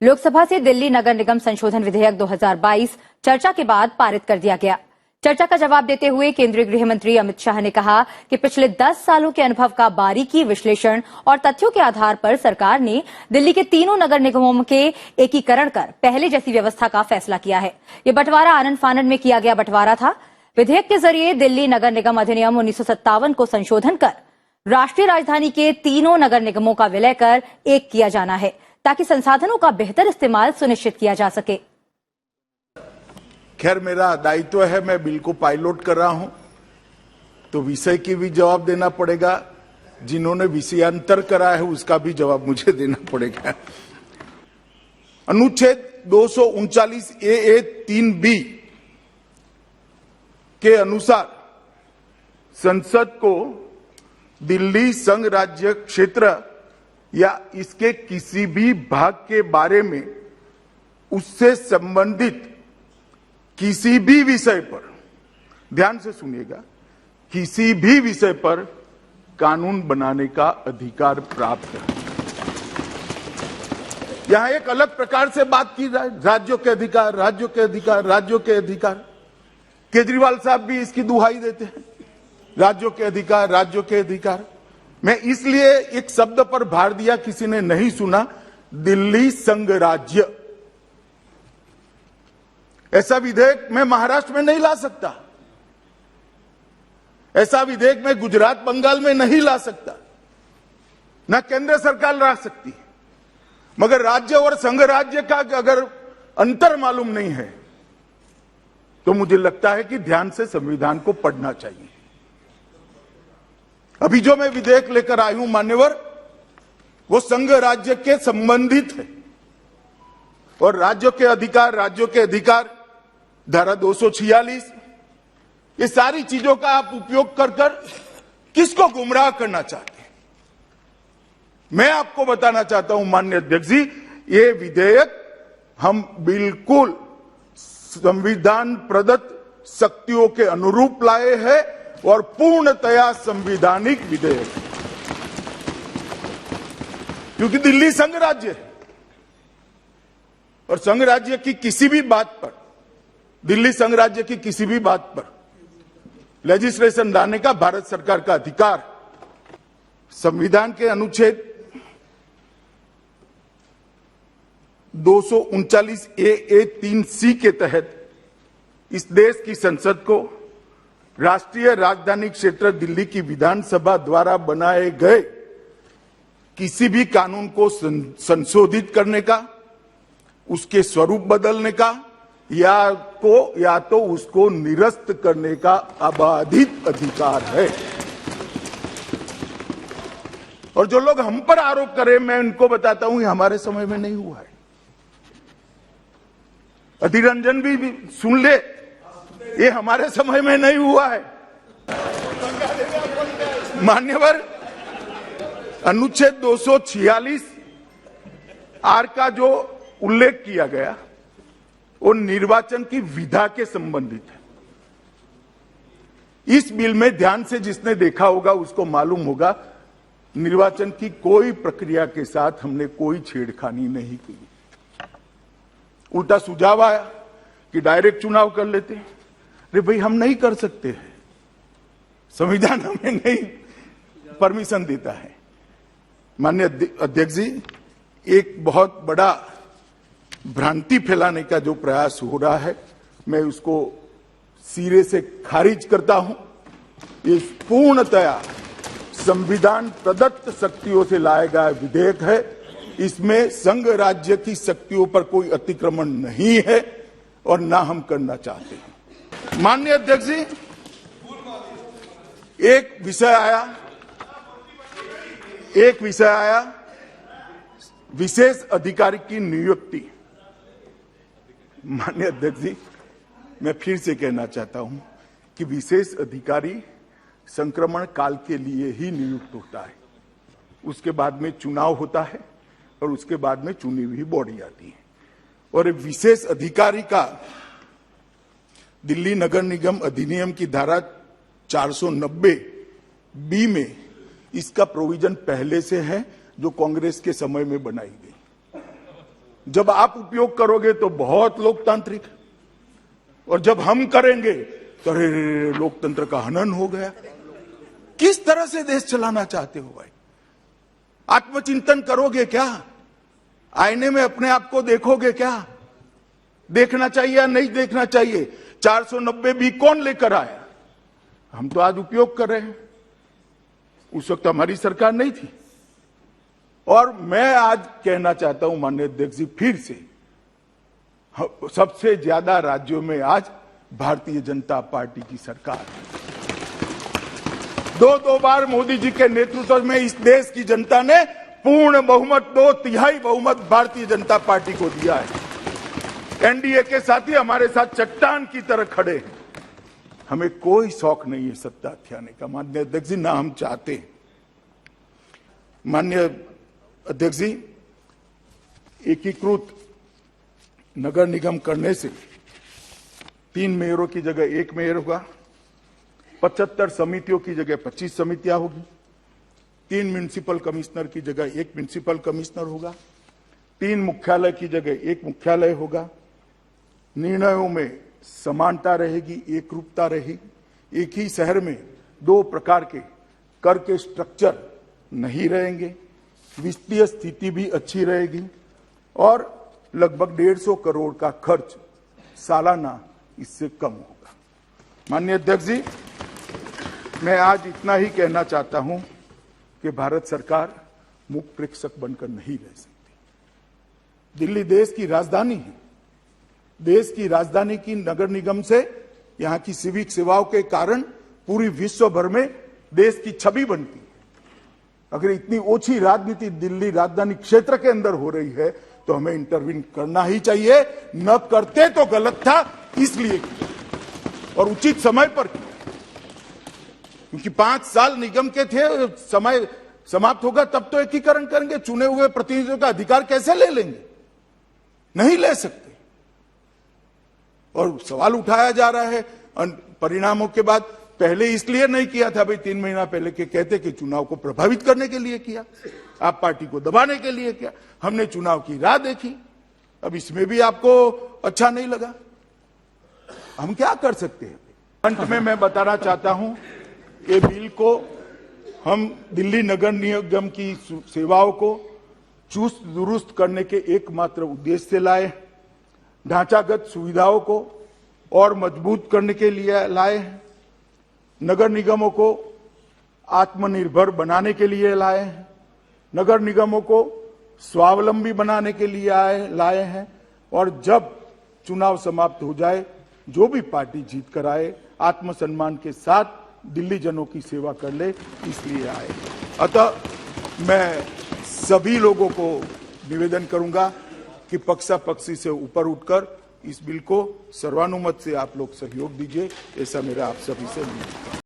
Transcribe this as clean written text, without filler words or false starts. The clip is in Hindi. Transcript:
लोकसभा से दिल्ली नगर निगम संशोधन विधेयक 2022 चर्चा के बाद पारित कर दिया गया। चर्चा का जवाब देते हुए केंद्रीय गृह मंत्री अमित शाह ने कहा कि पिछले 10 सालों के अनुभव का बारीकी विश्लेषण और तथ्यों के आधार पर सरकार ने दिल्ली के तीनों नगर निगमों के एकीकरण कर पहले जैसी व्यवस्था का फैसला किया है। ये बंटवारा आनन फानन में किया गया बंटवारा था। विधेयक के जरिए दिल्ली नगर निगम अधिनियम 1957 को संशोधन कर राष्ट्रीय राजधानी के तीनों नगर निगमों का विलय कर एक किया जाना है, ताकि संसाधनों का बेहतर इस्तेमाल सुनिश्चित किया जा सके। खैर, मेरा दायित्व है, मैं बिल को पायलट कर रहा हूं, तो विषय की भी जवाब देना पड़ेगा। जिन्होंने विषयांतर करा है उसका भी जवाब मुझे देना पड़ेगा। अनुच्छेद 239 ए 3B के अनुसार संसद को दिल्ली संघ राज्य क्षेत्र या इसके किसी भी भाग के बारे में उससे संबंधित किसी भी विषय पर, ध्यान से सुनिएगा, किसी भी विषय पर कानून बनाने का अधिकार प्राप्त है। यहां एक अलग प्रकार से बात की जाए, राज्यों के अधिकार, राज्यों के अधिकार, राज्यों के अधिकार। केजरीवाल साहब भी इसकी दुहाई देते हैं, राज्यों के अधिकार, राज्यों के अधिकार। मैं इसलिए एक शब्द पर भार दिया, किसी ने नहीं सुना, दिल्ली संघ राज्य। ऐसा विधेयक मैं महाराष्ट्र में नहीं ला सकता, ऐसा विधेयक मैं गुजरात बंगाल में नहीं ला सकता, ना केंद्र सरकार ला सकती। मगर राज्य और संघ राज्य का अगर अंतर मालूम नहीं है तो मुझे लगता है कि ध्यान से संविधान को पढ़ना चाहिए। अभी जो मैं विधेयक लेकर आई हूं मान्यवर, वो संघ राज्य के संबंधित है, और राज्यों के अधिकार, धारा 246, ये सारी चीजों का आप उपयोग कर किसको गुमराह करना चाहते हैं। मैं आपको बताना चाहता हूं माननीय अध्यक्ष जी, ये विधेयक हम बिल्कुल संविधान प्रदत्त शक्तियों के अनुरूप लाए हैं और पूर्णतया संवैधानिक विधेयक, क्योंकि दिल्ली संघ राज्य है और संघ राज्य की किसी भी बात पर, दिल्ली संघ राज्य की किसी भी बात पर लेजिस्लेशन लाने का भारत सरकार का अधिकार संविधान के अनुच्छेद 239 ए 3C के तहत इस देश की संसद को राष्ट्रीय राजधानी क्षेत्र दिल्ली की विधानसभा द्वारा बनाए गए किसी भी कानून को संशोधित करने का, उसके स्वरूप बदलने का या तो उसको निरस्त करने का अबाधित अधिकार है। और जो लोग हम पर आरोप करें, मैं उनको बताता हूं, ये हमारे समय में नहीं हुआ है। अधीर रंजन भी सुन ले, ये हमारे समय में नहीं हुआ है। मान्यवर, अनुच्छेद 246 आर का जो उल्लेख किया गया वो निर्वाचन की विधा के संबंधित है। इस बिल में ध्यान से जिसने देखा होगा उसको मालूम होगा, निर्वाचन की कोई प्रक्रिया के साथ हमने कोई छेड़खानी नहीं की। उल्टा सुझाव आया कि डायरेक्ट चुनाव कर लेते हैं। अरे भाई, हम नहीं कर सकते हैं, संविधान हमें नहीं परमिशन देता है। माननीय अध्यक्ष जी, एक बहुत बड़ा भ्रांति फैलाने का जो प्रयास हो रहा है, मैं उसको सिरे से खारिज करता हूं। ये पूर्णतया संविधान प्रदत्त शक्तियों से लाया गया विधेयक है। इसमें संघ राज्य की शक्तियों पर कोई अतिक्रमण नहीं है और ना हम करना चाहते हैं। माननीय अध्यक्ष जी, एक विषय आया विशेष अधिकारी की नियुक्ति। माननीय अध्यक्ष जी, मैं फिर से कहना चाहता हूं कि विशेष अधिकारी संक्रमण काल के लिए ही नियुक्त होता है, उसके बाद में चुनाव होता है और उसके बाद में चुनी हुई बॉडी आती है। और विशेष अधिकारी का दिल्ली नगर निगम अधिनियम की धारा 490B में इसका प्रोविजन पहले से है, जो कांग्रेस के समय में बनाई गई। जब आप उपयोग करोगे तो बहुत लोकतांत्रिक, और जब हम करेंगे तो अरे लोकतंत्र का हनन हो गया। किस तरह से देश चलाना चाहते हो भाई? आत्मचिंतन करोगे क्या? आईने में अपने आप को देखोगे क्या? देखना चाहिए या नहीं देखना चाहिए? 490 भी कौन लेकर आया? हम तो आज उपयोग कर रहे हैं, उस वक्त हमारी सरकार नहीं थी। और मैं आज कहना चाहता हूं माननीय अध्यक्ष जी, फिर से सबसे ज्यादा राज्यों में आज भारतीय जनता पार्टी की सरकार है। दो बार मोदी जी के नेतृत्व में इस देश की जनता ने पूर्ण बहुमत, 2/3 बहुमत भारतीय जनता पार्टी को दिया है। एनडीए के साथी हमारे साथ चट्टान की तरह खड़े हैं। हमें कोई शौक नहीं है सत्ता हथियाने का माननीय अध्यक्ष जी, ना हम चाहते हैं। माननीय अध्यक्ष जी, एकीकृत नगर निगम करने से 3 मेयरों की जगह 1 मेयर होगा, 75 समितियों की जगह 25 समितियां होगी, 3 म्युनिसिपल कमिश्नर की जगह 1 म्युनिसिपल कमिश्नर होगा, 3 मुख्यालय की जगह 1 मुख्यालय होगा। निर्णयों में समानता रहेगी, एकरूपता रहेगी। एक ही शहर में 2 प्रकार के कर के स्ट्रक्चर नहीं रहेंगे, वित्तीय स्थिति भी अच्छी रहेगी और लगभग 150 करोड़ का खर्च सालाना इससे कम होगा। माननीय अध्यक्ष जी, मैं आज इतना ही कहना चाहता हूं कि भारत सरकार मूक प्रेक्षक बनकर नहीं रह सकती। दिल्ली देश की राजधानी है। देश की राजधानी की नगर निगम से यहां की सिविक सेवाओं के कारण पूरी विश्व भर में देश की छवि बनती है। अगर इतनी ओछी राजनीति दिल्ली राजधानी क्षेत्र के अंदर हो रही है तो हमें इंटरवीन करना ही चाहिए। न करते तो गलत था, इसलिए किया और उचित समय पर किया, क्योंकि 5 साल निगम के थे, समय समाप्त होगा तब तो एकीकरण करेंगे। चुने हुए प्रतिनिधियों का अधिकार कैसे ले लेंगे? नहीं ले सकते। और सवाल उठाया जा रहा है परिणामों के बाद, पहले इसलिए नहीं किया था भाई, 3 महीना पहले के कहते कि चुनाव को प्रभावित करने के लिए किया, आप पार्टी को दबाने के लिए किया। हमने चुनाव की राह देखी, अब इसमें भी आपको अच्छा नहीं लगा। हम क्या कर सकते हैं? अंत में मैं बताना चाहता हूं, ये बिल को हम दिल्ली नगर निगम की सेवाओं को चुस्त दुरुस्त करने के एकमात्र उद्देश्य से लाए, ढांचागत सुविधाओं को और मजबूत करने के लिए लाए हैं, नगर निगमों को आत्मनिर्भर बनाने के लिए लाए हैं, नगर निगमों को स्वावलंबी बनाने के लिए लाए हैं, और जब चुनाव समाप्त हो जाए जो भी पार्टी जीत कर आए आत्मसम्मान के साथ दिल्ली जनों की सेवा कर ले, इसलिए आए। अतः मैं सभी लोगों को निवेदन करूंगा कि पक्षापक्षी से ऊपर उठकर इस बिल को सर्वानुमत से आप लोग सहयोग दीजिए, ऐसा मेरा आप सभी से निवेदन है।